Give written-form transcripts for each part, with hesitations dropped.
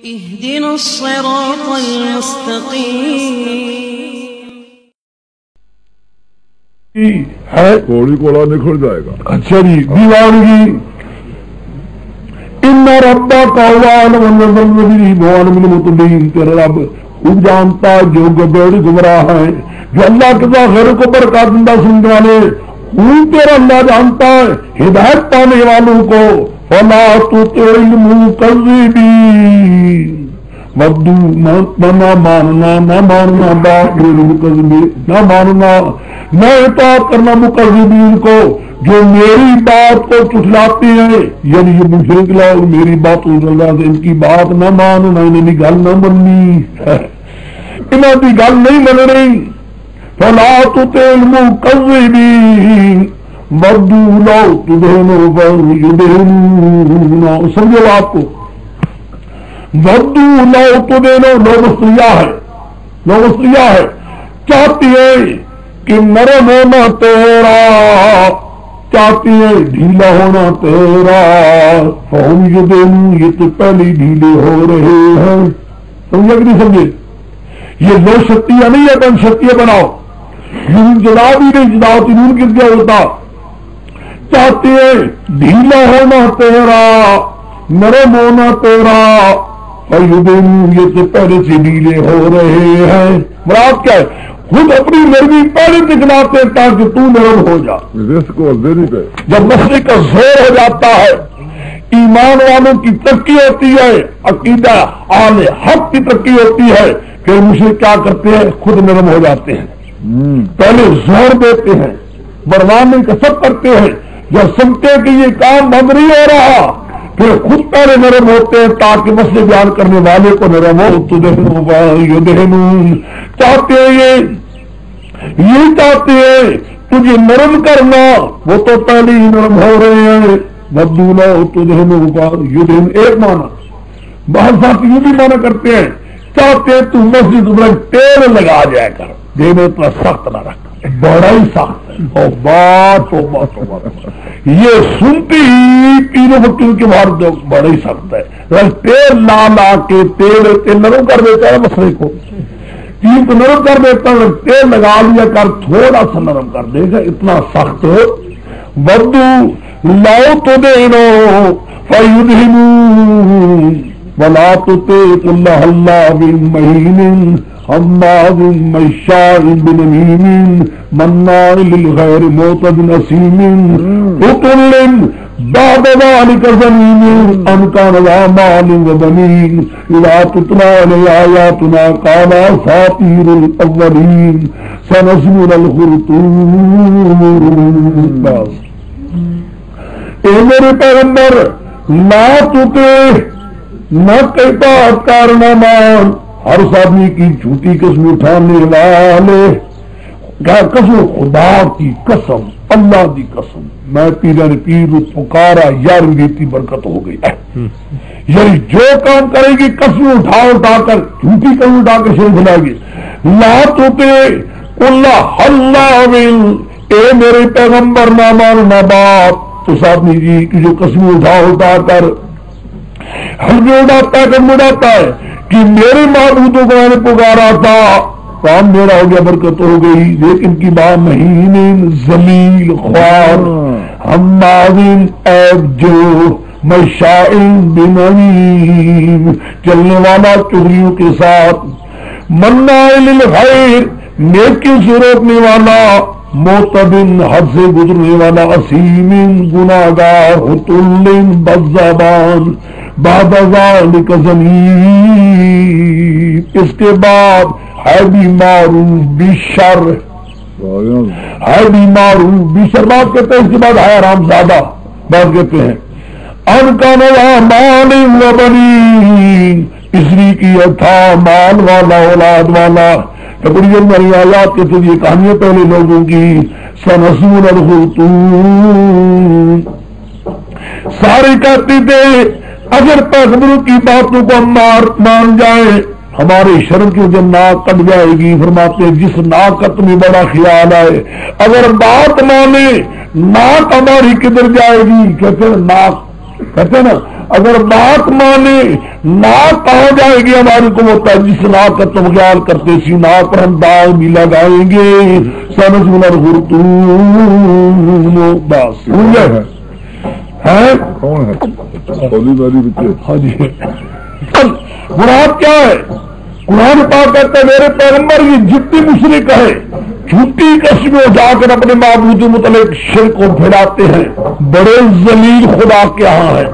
اهدنا الصراط المستقیم ہے کوڑی کوڑا نکل جائے گا. اچھا جی دیوانگی ان ربا کا تیرا رب خوب جانتا جو گبر گمراہ ہیں جو اللہ کے ساتھ غیر کو برکات دندہ سننے والے خوب تیرا اللہ جانتا ہے ہدایت پانے والوں کو. فلا تطع المكذبين ودوا نہ ماننا نہ ماننا نہ اطاعت کرنا مکذبین کو جو میری بات کو چٹلاتے ہیں. یعنی یہ مشرک لوگ میری بات ان کی بات نہ ماننا انہیں گل نہ مننی انہوں کی گل نہیں مننی. فلا تطع المكذبين ودوا لو تدهنوا سمجھو آپ کو ودوا لو تدهنوا لوگستریا ہے چاہتی ہے کہ نرم ہونا تیرا چاہتی ہے ڈھیلا ہونا تیرا فہم یدہنوا یہ تو پہلے ڈھیلے ہو رہے ہیں. سمجھے کہ نہیں سمجھے یہ لو شکتیاں نہیں ہے بن شکتیاں بناؤ جناب ہی نہیں جناب نون کس کیا ہوتا چاہتے ہیں ڈھیلا ہونا تیرا نرم ہونا تیرا اور یہ سے پہلے سے ڈھیلے ہو رہے ہیں. مراد کیا ہے خود اپنی نرمی پہلے دکھلاتے ہیں تاکہ تو نرم ہو جا. جب مسئلے کا زور ہو جاتا ہے ایمان والوں کی ترقی ہوتی ہے عقیدہ اہل حق کی ترقی ہوتی ہے پھر مشرک کیا کرتے ہیں خود نرم ہو جاتے ہیں. پہلے زور دیتے ہیں بڑھوانے کا سب کرتے ہیں جب سمجھتے کہ یہ کام بند نہیں ہو رہا پھر خود پہلے نرم ہوتے ہیں تاکہ مسئلے بیان کرنے والے کو نرم ہو. چاہتے ہیں یہ چاہتے ہیں تجھے نرم کرنا وہ تو پہلے ہی نرم ہو رہے ہیں. بدولا ایک مانا بہت ساتھ یہ بھی مانا کرتے ہیں چاہتے ہیں تو مسجد میں تیل لگا جائے کر دینے اتنا سخت نہ رکھ بڑا ہی سخت ہے. بات یہ سنتی ہی تینوں وکیل کے بعد بڑا ہی سخت ہے. تیل لا کے تیل نرم کر دیتا ہے مسئلے کو تین کو نرم کر دیتا ہے تیل لگا لیا کر تھوڑا سا نرم کر دے گا اتنا سخت بدو لاؤ تو دینو فیدہنون ولا تطع اللہ بالمہین حماد مشاء بنمیم مناع للخیر معتد اثیم عتل بعد ذلك زنیم ان كان ذا مال وبنین اذا تتلى علیہ آیاتنا قال اساطیر الاولین سنسمع الخرطوم. اے میرے پیغمبر لا تطع نہ کہتا کارنا مان ہر آدمی کی جھوٹی قسم اٹھانے والے قسم خدا کی قسم اللہ کی قسم میں پیر پکارا یار میری برکت ہو گئی. یعنی جو کام کرے گی قسم اٹھا کر جھوٹی قسم اٹھا کر شیر بنائے گی. لا تطع اللہ اے میرے پیغمبر نہ ماننا بات اس آدمی جی کی جو قسم اٹھا کر ہر اڑاتا ہے کہ میرے معبودوں کو میں نے پکارا تھا کام میرا ہو گیا برکت ہو گئی لیکن کی بات مہین ذلیل خوار ہمازن عیب جو مشائن بنمیم چلنے والا چغلیوں کے ساتھ مناع للخیر نیکی سے روکنے والا معتدن حد سے گزرنے والا اثیم گناہگار عتل بدزبان بعد ذلك زنیم اس کے بعد ہے بھی معروف بشر بات کہتے ہیں اس کے بعد ہے حرام زیادہ بات کہتے ہیں ان کا نیا مال و بنین اس لیے کیا تھا مال والا اولاد والا. بڑی ہماری آیات کے تو یہ کہانیاں پہلے لوگوں کی سنسمع الخرطوم سارے کہتے تھے اگر پیغمبروں کی باتوں کو ہم مان جائیں ہمارے شرم کی جو ناک کٹ جائے گی. فرماتے ہیں جس ناکت میں بڑا خیال آئے اگر بات مانے ناک ہماری کدھر جائے گی کہ پھر ناک کہتے ہیں نا اگر بات مانے ناک کہاں جائے گی ہماری کو ہوتا ہے جس ناک کا تم خیال کرتے سی ناک پر ہم داغ بھی لگائیں گے سمجھ ملر بس سمجھ گئے ہے کون ہے ہاں جی مراد کیا ہے قرآن پاک کہتا ہے میرے پیغمبر یہ جتنی مشرک ہے جھوٹی قسمیں جا کر اپنے معبود متعلق شرک کو پھیلاتے ہیں بڑے ذلیل خدا کے ہاں ہیں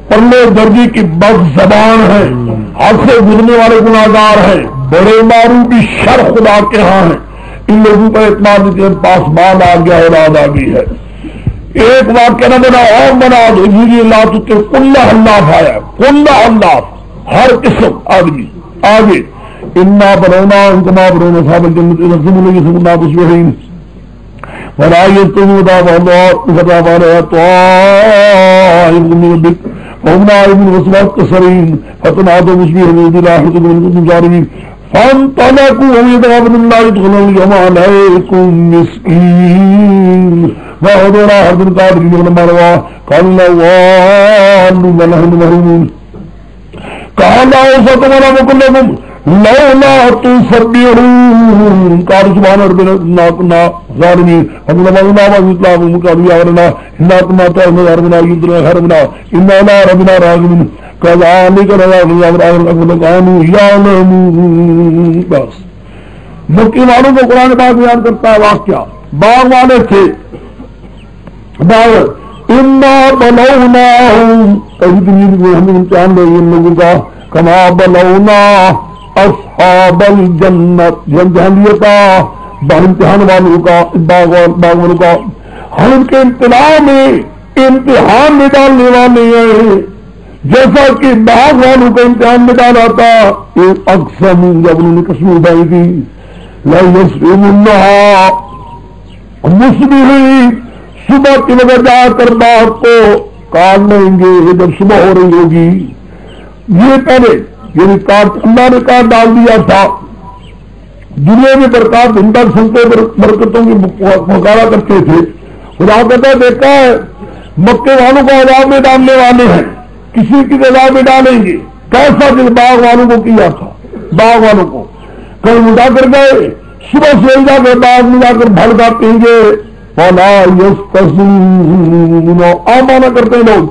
پرلے درجے کی بد زبان ہے حد سے گزرنے والے گناہگار ہیں بڑے معروفی شر خدا کے ہاں ہیں ان لوگوں کا اعتماد کے پاس مال آ گیا اولاد آ گئی ہے ایک واقعہ نہ بنا اور بنا دو اللہ تو کلّہ اللہ آیا کلّہ اللہ ہر قسم آدمی آگے انا بنونا ان کو ماں بنونا صاحب الجنت رسم اللہ سب اللہ بسوحین ولا يستوي ذاب الله فذاب على طائب من ربك وهم نائبون وصلات كسرين فتنادوا مصبحين بالله من الظالمين فانطلقوا وهم يتغابون لا يدخلون اليوم عليكم مسكين وحضر أحد القادرين ولما روا قال الله ونحن محرومون قال أوسط ولا مكن لكم لولا تسبحون قالوا سبحان ربنا كنا ظالمين وقلنا ما مثله قالوا يا ربنا إنا كنا طائعين ربنا يدرنا خيرنا إنا إلى ربنا راغبون كذلك كانوا يعلمون بس مکی والوں کو قرآن پاک بیان کرتا ہے واقعہ باغ والے تھے باغ انا بلوناہم کبھی دنیا کو ہم امتحان لے ان لوگوں کا کما بلونا اصحاب الجنت جہنمیتا امتحان والوں کا باغ والوں کا ہم ان کے امتحان میں امتحان میں ڈالنے والے ہیں جیسا کہ باغ والوں کا امتحان میں ڈالا تھا اقسم جب انہوں نے قسم اٹھائی تھی لا یسرمنہا مصبحین صبح کی وجہ جا کر باغ کو کاٹ لیں گے جب صبح ہو رہی ہوگی یہ پہلے یعنی کاٹ اللہ نے کاٹ ڈال دیا تھا دنیا میں برکات گھنٹہ سنتے برکتوں کی مقابلہ کرتے تھے خدا کہتا دیکھا ہے مکے والوں کو عذاب میں ڈالنے والے ہیں کسی کی عذاب میں ڈالیں گے کیسا دل باغ والوں کو کیا تھا باغ والوں کو کل مٹا کر گئے صبح سے جا کر باغ میں جا کر بھڑ جاتے گے فلا یستثنون آمانہ کرتے لوگ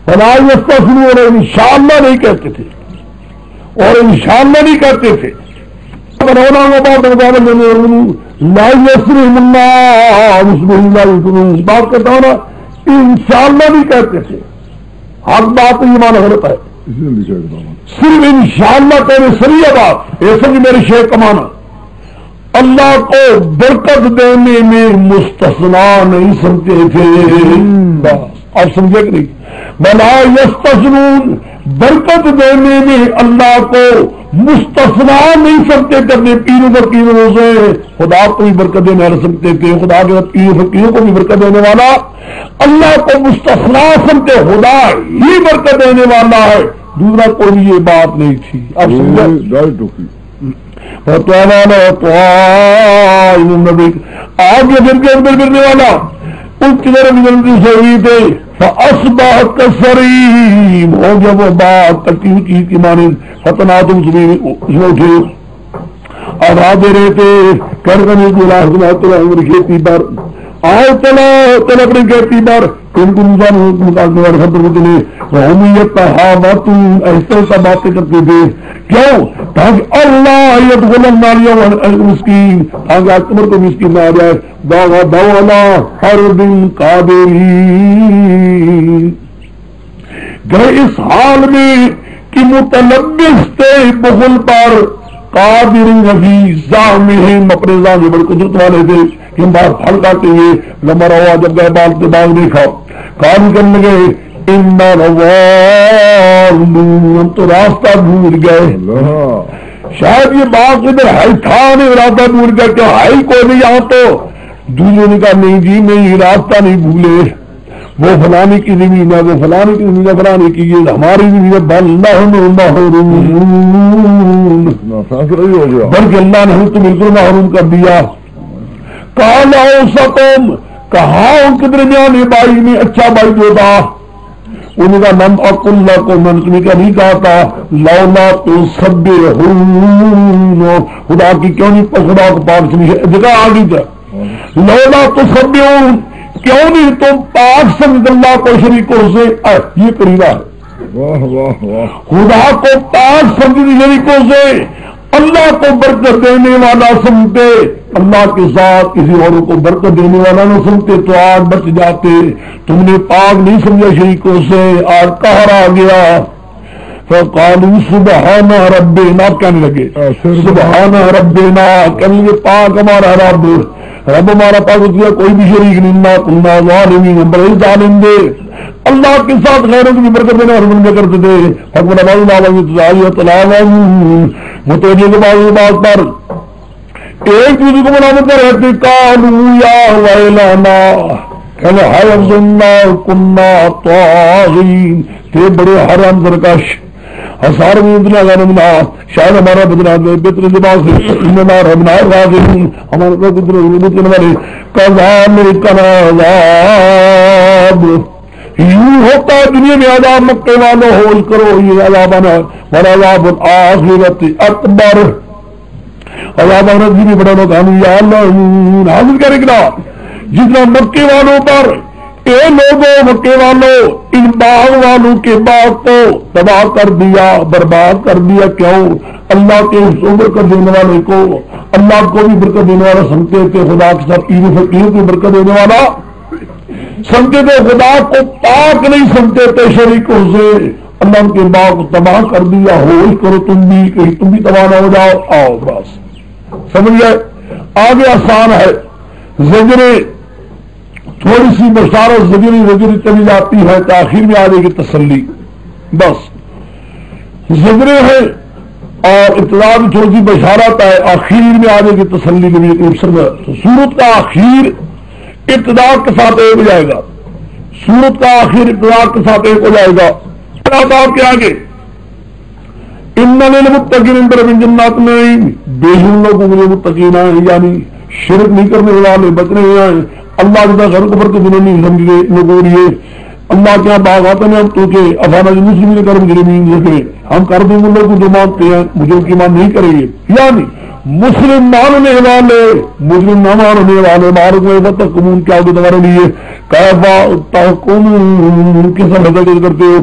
فلا یستثنون اور انشاءاللہ نہیں کہتے تھے اور انشاءاللہ نہیں کہتے تھے لا یسرم اللہ بات کرتا ہوں نا انشاءاللہ نہیں کہتے تھے حق بات یہ مانا غلط ہے صرف انشاءاللہ کہنے سریع بات ایسا کہ میرے شیخ کا مانا اللہ کو برکت دینے میں مستثنا نہیں سمجھتے تھے آپ سمجھے کہ نہیں بلا یستثنون برکت دینے میں اللہ کو مستثنا نہیں سمجھتے تھے اپنے پیروں فقیروں سے خدا کو بھی برکت دینے والا سمجھتے تھے خدا کے پیروں فقیروں کو بھی برکت دینے والا اللہ کو مستثنا سمجھتے خدا ہی برکت دینے والا ہے دوسرا کوئی یہ بات نہیں تھی آپ سمجھے آگے گرنے والا ان کی طرف جلدی سے ہوئی تھے فاصبح کسریم ہو گیا وہ بات تکیو چیز کی مانند فتنا تم صبح اٹھے اور آ دے رہے تھے کر عمر کھیتی پر آؤ چلو چلو اپنی کھیتی پر ان کو مقابلے والے خطر کو چلے ایسا باتیں کرتے تھے کیوں تاکہ اللہ غلام مسکین تاکہ اکبر کو مسکین نہ آ جائے دولا ہر دن قابلین گئے اس حال میں کہ متلبس تھے بخل پر قادر حفیظ زامہم اپنے زام بڑے قدرت والے تھے کہ ہم باہر پھل کاٹیں گے لمبا رہا جب گئے باغ کے باغ دیکھا کام کرنے لگے ہم تو راستہ بھول گئے شاید یہ باغ ادھر ہے تھا نہیں راستہ بھول گیا کہ ہے کوئی نہیں یہاں تو دوسرے نے کہا نہیں جی نہیں راستہ نہیں بھولے وہ فلانے کی زمین ہے وہ فلانے کی زمین ہے فلانے کی یہ ہماری زمین ہے بلکہ اللہ نے ہم تو بالکل محروم کر دیا کالا اوسطم کہا ان کے درمیان یہ بھائی میں اچھا بھائی جو تھا انہوں کا نم اللہ کو میں نے تمہیں کیا نہیں کہا تھا لولا تسبحون خدا کی کیوں نہیں خدا کو پاک سمجھ جگہ آ گئی تھا لولا تسبحون کیوں نہیں تم پاک سمجھ اللہ کو شریکوں سے یہ قریبہ ہے خدا کو پاک سمجھنے شریکوں سے اللہ کو برکت دینے والا سمجھتے اللہ کے ساتھ کسی اور کو برکت دینے والا نہ سمجھتے تو آج بچ جاتے تم نے پاک نہیں سمجھا شریکوں سے آج قہر آ گیا فقالوا سبحان ربنا کہنے لگے سبحان ربنا کہنے لگے پاک ہمارا رب ہمارا پاک دیا کوئی بھی شریک نہیں نہ کننا ظالمین بڑے ظالم دے اللہ کے ساتھ غیروں کی برکت دینا اور بندے کرتے تھے حکم اللہ متوجہ کے بعد پر ایک دوسرے کو ملامت کر رہتے قالوا یا ویلانا کہنے ہائے افزلنا کننا طاغین تھے بڑے حرام سرکش ہزار اتنا غنمنا شاید ہمارا بدلا بہتر دماغ سے ربنا راضین ہمارے بتنے والے کذالک العذاب یوں ہوتا ہے دنیا میں عذاب مکے والوں ہوش کرو یہ عذاب آنا والعذاب الآخرت اکبر عذاب آخرت بھی بڑا مکان یا اللہ حاضر کرے گا جتنا مکے والوں پر اے لوگوں مکے والوں ان باغ والوں کے باغ کو تباہ کر دیا برباد کر دیا کیوں اللہ کے اس برکت دینے والے کو اللہ کو بھی برکت دینے والا سمجھتے تھے خدا کے ساتھ عید فقیر کی برکت دینے والا سمجھتے تھے خدا کو پاک نہیں سمجھتے تھے شریکوں سے اللہ کے باغ کو تباہ کر دیا ہوش کرو تم بھی کہیں تم بھی تباہ نہ ہو جاؤ آؤ بس سمجھ گئے آگے آسان ہے زجرے تھوڑی سی بشارت زجری چلی جاتی ہے تاخیر میں آ جائے گی تسلی بس زجرے ہے اور ابتدا میں تھوڑی سی بشارت ہے آخر میں آ جائے گی تسلی نبی کریم صلی اللہ علیہ وسلم سورت کا آخر ابتدا کے ساتھ ایک ہو جائے گا سورت کا آخر ابتدا کے ساتھ ایک ہو جائے گا آپ کے آگے ان للمتقین جنات النعیم بے لوگوں کے لیے متقین ہیں یعنی شرک نہیں کرنے والے بچنے ہیں اللہ کے گھر کو برکت دینے نہیں سمجھے لوگوں لیے اللہ کے یہاں باغات میں ہم تو کہ افانا مسلم کرم گرمین جیسے ہم کر دیں ان لوگوں جو مانتے ہیں مجھے ان کی مان نہیں کریں گے یعنی مسلم ماننے والے مسلم نہ ماننے والے مارک میں تحکمون کیا ہوگی تمہارے لیے کیفا تحکمون کس حضرت کرتے ہو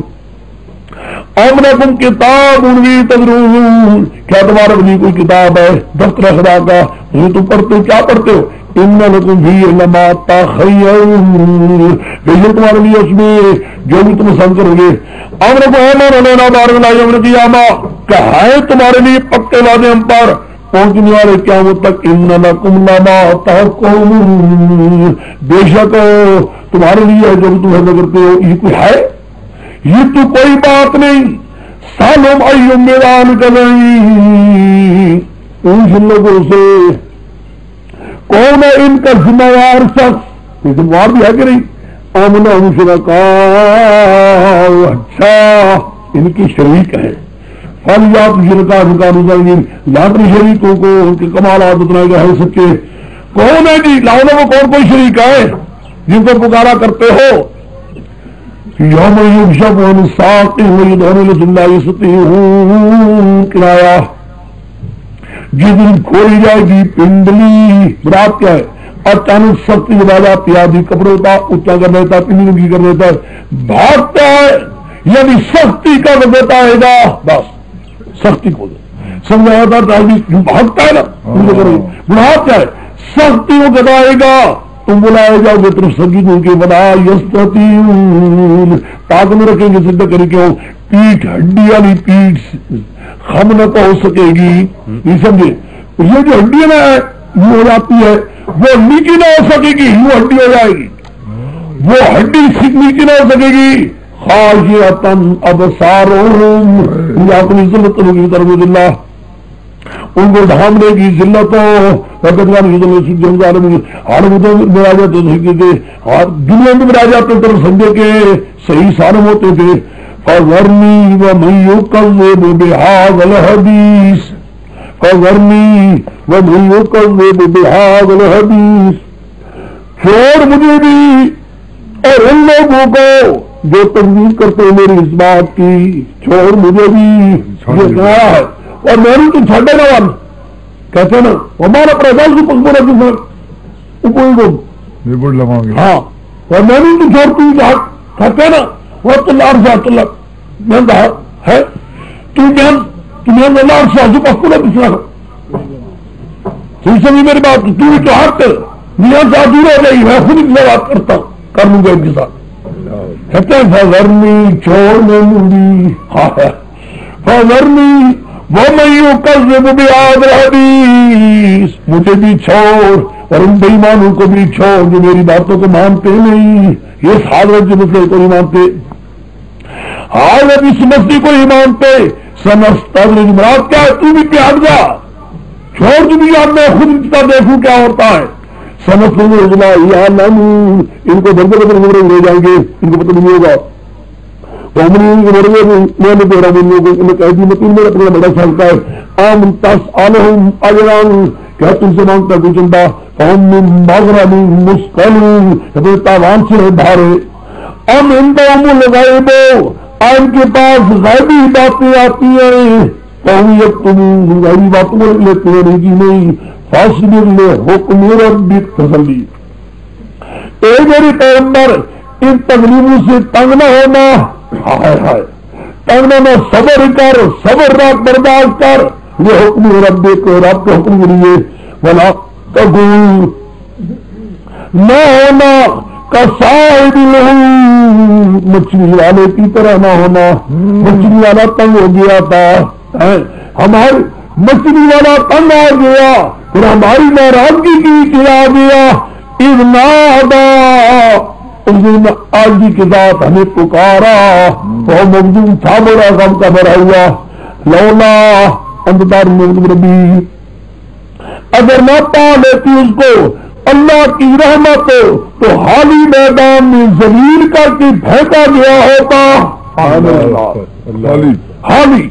ام لکم کتاب تدرون کیا تمہارے لیے کوئی کتاب ہے دفتر خدا کا جو تم پڑھتے ہو کیا پڑھتے ہو ان لکم فیہ لما تخیرون بے شک تمہارے لیے اس میں جو بھی تم پسند کرو گے ام لکم ایمان علینا بارک لا یوم القیامہ کہ ہے تمہارے لیے پکے وعدے ہم پر پہنچنے والے قیامت تک ان لکم لما تحکمون بے شک تمہارے لیے جو بھی تم حضر کرتے ہو یہ کوئی ہے یہ تو کوئی بات نہیں سالم ایوم میران کریں ان لوگوں سے کون ہے ان کا ذمہ دار شخص یہ ذمہ دار بھی ہے کہ نہیں آمنا شرکاء اچھا ان کی شریک ہے فلیات شرکاء لاکری شریکوں کو ان کے کمالات بتنائے گا ہے سچے کون ہے جی لاؤنا وہ کون کوئی شریک ہے جن کو پکارا کرتے ہو یوم یکشف عن الساق ویدعون للہ یستطیعون کنایا جس دن کھولی جائے گی پنڈلی رات کیا ہے اچانک سختی جب جاتی آدھی کپڑے ہوتا اچھا کر لیتا پنڈلی کر دیتا ہے بھاگتا ہے یعنی سختی کر دیتا ہے گا بس سختی کو سمجھا تھا بھاگتا ہے نا بڑھاتا ہے سختی کو گدائے گا تم بلائے جاؤ گے طرف سنگیتوں کے بنا یستطیعون تاکہ میں رکھیں گے سدھا کر کے پیٹ ہڈی والی پیٹ خم نہ تو ہو سکے گی نہیں سمجھے یہ جو ہڈی نا یوں ہو جاتی ہے وہ نیچی نہ ہو سکے گی یوں ہڈی ہو جائے گی وہ ہڈی نیچی نہ ہو سکے گی خاشعۃ ابصارہم یہ اپنی ذلت ہوگی طرف اللہ ان کو ڈھانپنے کی ذلتوں ہر دنیا میں بھی آ جاتے طرف سمجھے کے صحیح سالم ہوتے تھے فَذَرْنِي وَمَن يُكَذِّبُ بِهَذَا الْحَدِيثِ فَذَرْنِي وَمَن يُكَذِّبُ بِهَذَا الْحَدِيثِ چھوڑ مجھے بھی اور ان لوگوں کو جو تنظیم کرتے ہیں میری اس بات کی، چھوڑ مجھے بھی یہ کہا ہے، اور میری تو چھڈے گا ون کہتے نا ہمارا پرداس کو پکڑا کے سر کوئی کو لگاؤں گے، ہاں، اور میں بھی تو چھوڑ تم کہتے نا وہ تو لاڑ سے اللہ میں کہا ہے تمہیں لاڑ سے جو پکڑا پچھلا صحیح سمجھ میری بات، تو بھی تو ہاتھ میاں سے دور ہو گئی، میں خود سے بات کرتا ہوں، کر لوں گا ان کے ساتھ، کہتے ہیں فضرنی چھوڑنے مجھے، ہاں فضرنی وہ میں کذب بیاد الحدیث، مجھے بھی چھوڑ اور ان بے ایمانوں کو بھی چھوڑ جو میری باتوں کو مانتے نہیں، یہ حضرت جو مسئلے کو نہیں مانتے، حضرت اس مسئلے کو نہیں مانتے، سنستدرج مراد کیا ہے، تو بھی پیار جا چھوڑ، تو بھی یاد میں خود انتظار دیکھوں کیا ہوتا ہے، سنستدرج لا یعلمون، ان کو بدل بدل لے جائیں گے، ان کو پتہ نہیں ہوگا، میں نے تیرا ان لوگوں نے کہہ دی متین میرا اپنا بڑا سالتا ہے آم تسألہم اجران، کیا تم سے مانگتا ہے کوئی چندہ، فہم من مغرب مسقلون، کہ تاوان سے ہے بھارے، ام اندہم الغیب، ان کے پاس غیبی باتیں آتی ہیں، فہم یکتمون، غیبی باتوں کو لیتے ہیں کی نہیں، فاصبر لحکم ربک، تسلی اے میری پیغمبر ان تکلیفوں سے تنگ نہ ہونا، ہائے ہائے تنگ نہ، صبر کر، صبر رات برداشت کر، یہ حکم رب کو، رب کے حکم کے لیے، ولا تقول نہ ہونا کصاحب الحوت، مچھلی والے کی طرح نہ ہونا، مچھلی والا تنگ ہو گیا تھا، ہماری مچھلی والا تنگ آ گیا، پھر ہماری ناراضگی کی چلا گیا، اذ نادا اس دن آجی کے ساتھ ہمیں پکارا، وہ مخدوم تھا بڑا غم کا بھرا ہوا، لولا انتظار ربی، اگر نہ پا لیتی اس کو اللہ کی رحمت تو حالی میدان میں ذلیل کر کے پھینکا گیا ہوتا، حالی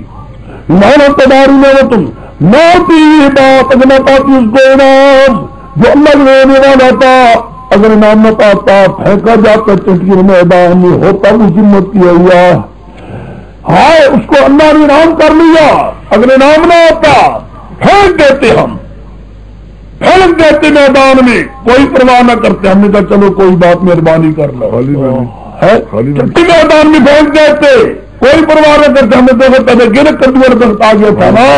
لانا تداری میں تم نہ ہوتی یہ بات، اگر نہ پاتی اس کو انعام جو اللہ نے دینے والا تھا، اگر انعام نہ پاتا پھینکا جاتا چٹکی میدان میں، ہوتا وہ ذمت کیا ہوا، ہائے اس کو اللہ نے انعام کر لیا، اگر انعام نہ ہوتا پھینک دیتے، ہم پھینک دیتے میدان میں، کوئی پرواہ نہ کرتے، ہم نے کہا چلو کوئی بات مہربانی کر لو، چٹی میدان میں پھینک دیتے، کوئی پرواہ نہ کرتے، ہم نے دیکھا پہلے گرک کر آ گیا تھا نا،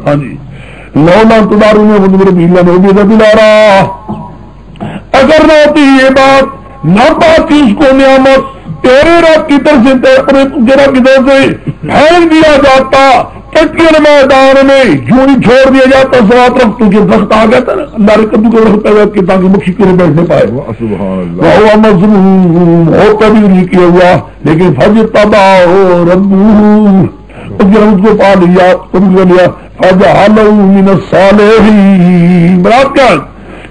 ہاں جی لونا تداروں میں میرے بیلا نے بھی دلا رہا، اگر نہ ہوتی یہ بات، نہ پاتی اس کو نعمت تیرے رب کی طرف سے، اپنے تیرا کی طرف سے پھینک دیا جاتا چٹکن میدان میں، یوں ہی چھوڑ دیا جاتا، سوات رکھ تجھے درخت آ گیا تھا نا، اللہ نے کدو کے درخت پیدا کیا تاکہ مکھی کے بیٹھنے پائے، وہ مظلوم ہو کبھی نہیں کیا ہوا، لیکن فاجتباہ ربہ، اس کو پا لیا، تم کو لیا، فجعلہ من الصالحین، برات کیا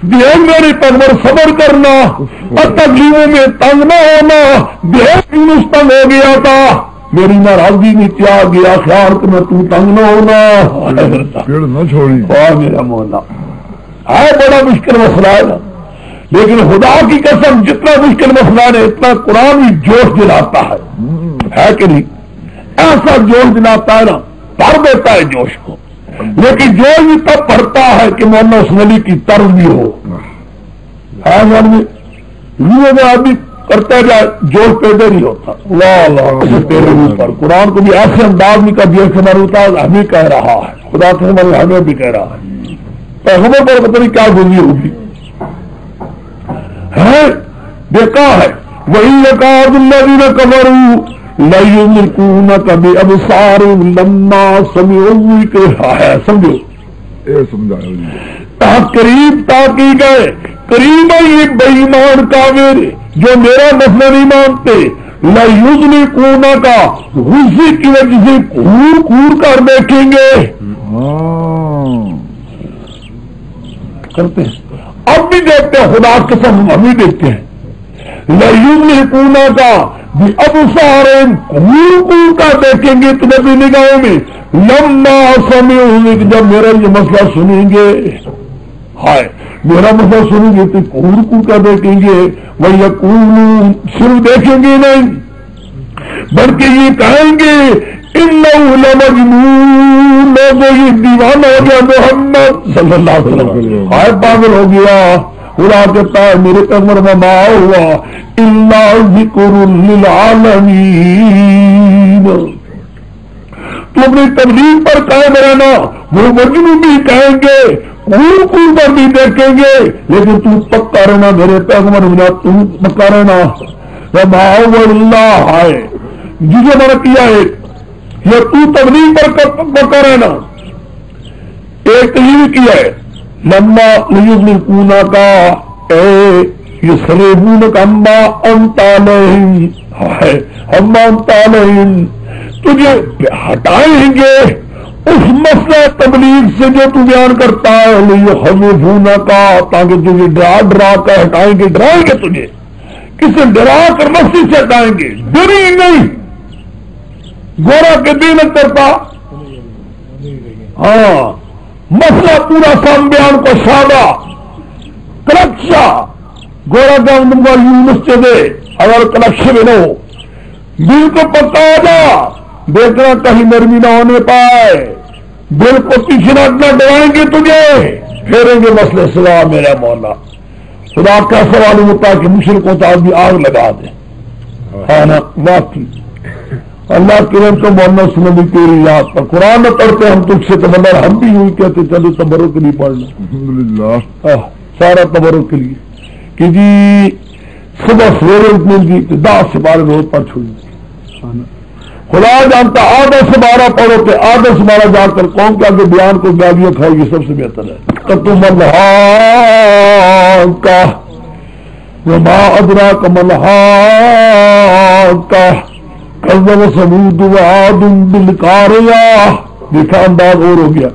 بہن میری پیغمبر صبر کرنا اور تکلیفوں میں تنگ نہ ہونا، بہن یونس تنگ ہو گیا تھا، میری ناراضگی میں کیا گیا خیال کہ میں تم تنگ نہ ہونا، چھوڑی میرا مولا ہے، بڑا مشکل مسئلہ ہے نا، لیکن خدا کی قسم جتنا مشکل مسئلہ ہے اتنا قرآن بھی جوش دلاتا ہے کہ نہیں، ایسا جوش دلاتا ہے نا، بھر دیتا ہے جوش کو، لیکن جو بھی تب پڑھتا ہے کہ مولانا حسن علی کی طرز بھی ہو، آدمی کرتا جائے جوش پیدا نہیں ہوتا، اللہ تیرے اوپر قرآن کو بھی ایسے انداز میں کا دیا خبر ہوتا ہے، ہمیں کہہ رہا ہے خدا سے ہمیں بھی کہہ رہا ہے، پیغمبر پر پتہ نہیں کیا گزری ہوگی ہے، دیکھا ہے وہی یکاد الذین کفروا لَيُزْلِقُونَكَ بِأَبْصَارِهِمْ لَمَّا سَمِعُوا الذِّكْرَ، ہے سمجھو قریب تاکید ہے، قریب ہے یہ بے ایمان کافر جو میرا مسئلہ نہیں مانتے، لَيُزْلِقُونَكَ غصے کی وجہ سے گھور گھور کر دیکھیں گے، کرتے ہیں اب بھی دیکھتے ہیں، خدا قسم ہم بھی دیکھتے ہیں، لَيُزْلِقُونَكَ بِأَبْصَارِهِمْ گھور گھور کر دیکھیں گے تمہیں نگاہوں میں، لما سمعوا، جب میرا یہ مسئلہ سنیں گے، ہائے میرا مسئلہ سنیں گے تو کو کر دیکھیں گے وَيَقُولُونَ صرف دیکھیں گے نہیں بلکہ یہ کہیں گے إِنَّهُ لَمَجْنُونٌ یہ دیوانہ ہو گیا محمد صلی اللہ علیہ وسلم ہائے پاگل ہو گیا خدا کہتا ہے میرے پیغمبر میں ما ہوا إِلَّا ذِكْرٌ لِّلْعَالَمِينَ تو اپنی تبلیغ پر قائم رہنا وہ مجنون بھی کہیں گے کو پر بھی دیکھیں گے لیکن تو پکا رہنا میرے پیغمبر بنا تم پکا رہنا اللہ ہے جسے میں نے کیا ہے یہ تو تبلیغ پر پکا رہنا ایک تو یہ کیا ہے لما لیذلقونا کا اے یسلیمون کا اما انت علیہم ہے اما انت علیہم تجھے ہٹائیں گے اس مسئلہ تبلیغ سے جو تو بیان کرتا ہے لیخوفونا کا تاکہ تجھے ڈرا کر ہٹائیں گے ڈرائیں گے تجھے کسے ڈرا کر مسجد سے ہٹائیں گے ڈری نہیں گورا کے دین کرتا ہاں مسئلہ پورا سام بیان کو سادہ کلکشا گورا کا یونس دے اگر کلکش میں نہ ہو دل کو پکا آ جا دیکھنا کہیں نرمی نہ ہونے پائے دل کو پیچھے نہ ڈرائیں گے تجھے پھیریں گے مسئلے سوا میرا مولا خدا کا سوال ہوتا ہے کہ مشرکوں تو آدمی آگ لگا دے ہاں نا واقعی اللہ کرم کو مولانا سنو بھی تیری یاد پر قرآن نہ پڑھتے ہم تجھ سے تو مگر ہم بھی یوں کہتے چلو تبرک کے لیے پڑھنا الحمدللہ سارا تبرک کے لیے کہ جی صبح سویرے اٹھنے کی 10 سے 12 روز پڑھ چھوڑی خدا جانتا آدھا سے 12 پڑھو کہ آدھا سے 12 جا کر قوم کے آگے بیان کو گالیاں کھائے گی سب سے بہتر ہے تم الحاقہ وما ادراک ما الحاقہ کذب ثمود وعاد بالقاریہ دیکھا انداز اور ہو گیا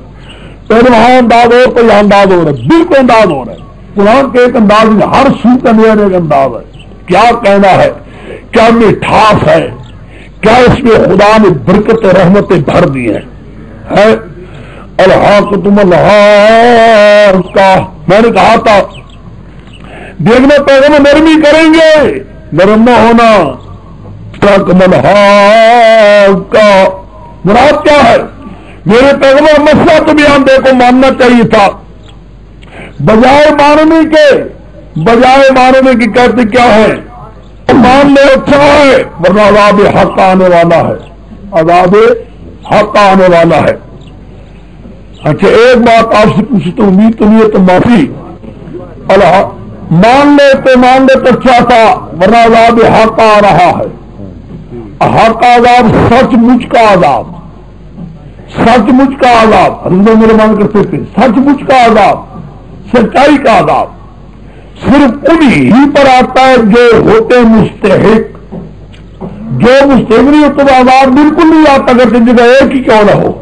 پہلے وہاں انداز اور تو یہاں انداز ہو رہا ہے بالکل انداز ہو رہا ہے قرآن کے ایک انداز میں ہر سو کا نیا ایک انداز ہے کیا کہنا ہے کیا مٹھاس ہے کیا اس میں خدا نے برکت و رحمتیں بھر دی ہیں الحاقہ تم الحاقہ میں نے کہا تھا دیکھنا پیغمبر نرمی کریں گے نرم نہ ہونا الحاقہ مراد کیا ہے میرے پیغمبر مسئلہ تو بیان دے کو ماننا چاہیے تھا بجائے ماننے کی کہتے کیا ہے مان لے اچھا ہے ورنہ عذاب حق آنے والا ہے عذاب حق آنے والا ہے اچھا ایک بات آپ سے پوچھی تو امید تو نہیں ہے تو معافی مان لے تو اچھا تھا ورنہ عذاب حق آ رہا ہے حق عذاب سچ مجھ کا عذاب میرے مان کرتے تھے سچ مجھ کا عذاب سچائی کا عذاب صرف انہی ہی پر آتا ہے جو ہوتے مستحق جو مستحق نہیں ہوتے وہ عذاب بالکل نہیں آتا کرتے جگہ ایک ہی کیوں نہ ہو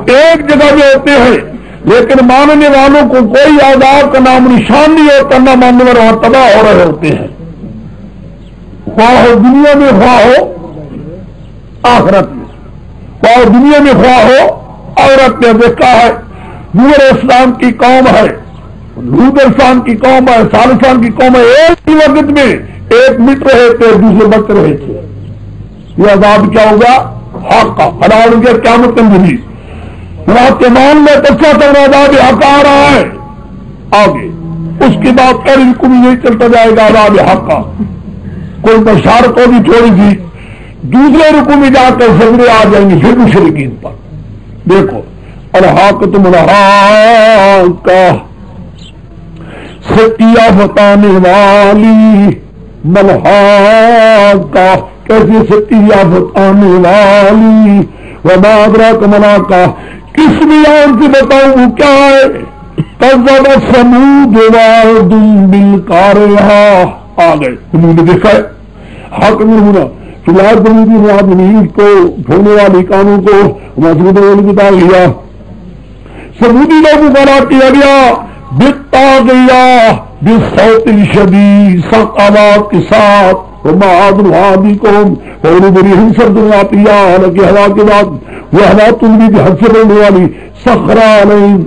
ایک جگہ جو ہوتے ہیں لیکن ماننے والوں کو کوئی عذاب کا نام نشان نہیں ہوتا نہ ماننے والے وہاں تباہ ہو رہے ہوتے ہیں خواہ ہو دنیا میں خواہ ہو آخرت میں خواہ ہو دنیا میں خواہ ہو عورت نے دیکھا ہے نور اسلام کی قوم ہے لوط اسلام کی قوم ہے صالحان کی قوم ہے ایک ہی وقت میں ایک مٹ رہے تھے دوسرے بچ رہے تھے یہ عذاب کیا ہوگا حق کا حلال گیا قیامت کندی رات کے مان میں کچا تک عذاب حق آ رہا ہے آگے اس کے بعد پھر ان کو بھی نہیں چلتا جائے گا عذاب حق کا کوئی بشارت ہوگی تھوڑی سی دوسرے رکو میں جا کر سجدے آ جائیں گے پھر مشرکین پر دیکھو الحاقہ تم الحاقہ ستیہ بتانے والی ملحاقہ کیسے ستیہ بتانے والی وما ادراک ما الحاقہ کس بیان سے بتاؤں وہ کیا ہے کذب ثمود وعاد بالقاریہ آ گئے انہوں نے دیکھا ہے حق میں ہونا فلحال بنی رات کو دھونے والی کانوں کو مسجد میں بتا لیا سمودی لوگوں کو رات کیا گیا بتا گیا بصوت شدید سخت آواز کے ساتھ وما عاد الوادی قوم اور بری ہنسر دنیا حالانکہ ہوا کے بعد وہ ہوا تم بھی حد سے بڑھنے والی سخرا علیہم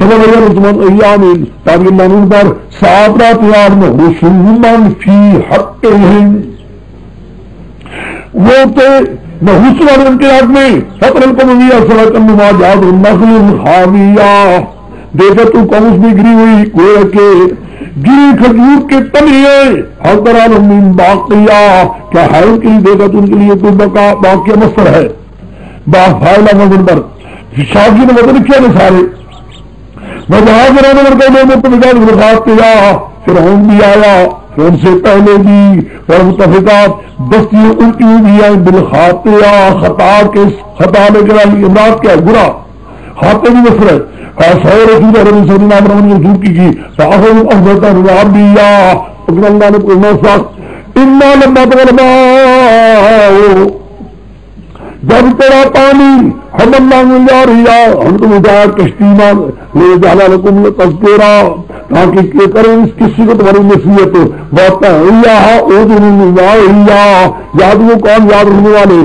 ایام تاکہ من ان پر 7 رات یاد میں حسن فی حق وہ تھے حسن اور ان کے حق میں فطر القمویہ صلاح النما جاد النخل خاویہ دیکھا تو قوس میں گری ہوئی گویا کہ گری کھجور کے تلیے حضران من باقیہ کیا ہے ان کے لیے دیکھا تو ان کے لیے کوئی باقیہ مصر ہے فائلہ مزن پر شاکی نے مطلب کیا نا سارے وجہاز رہنے پر کہنے میں متفقات ملخات کیا فرعون بھی آیا فرعون سے پہلے بھی اور متفقات بستی الٹی بھی آئی بالخاطیہ خطا لے کر آئی امراض کیا ہے گرا خاتے بھی مصر ہے سور رسول رسول صلی اللہ علیہ وسلم کی فاخر افضل الرابیہ اگر اللہ نے کوئی موسیق انا لما تغلبا جب تیرا پانی ہم اللہ میں جا رہا ہم تو مجھا کشتی مان لے جالا لکم تذکرہ تاکہ کیا کریں اس کسی کو تمہاری نصیحت بات یاد وہ کون یاد رہنے والے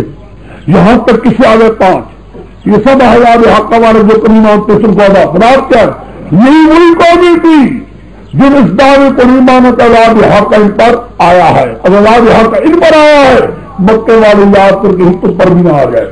یہاں تک کسی آگے 5 یہ سب حیات حق والے جو کریمان پیسن کو آدھا خراب کیا یہی وہی قومی تھی جن اس دعوے کریمان کا یاد حق ان پر آیا ہے اور یاد حق ان پر آیا ہے مکے والے یاد کر کے ہتوں پر بھی نہ آ گئے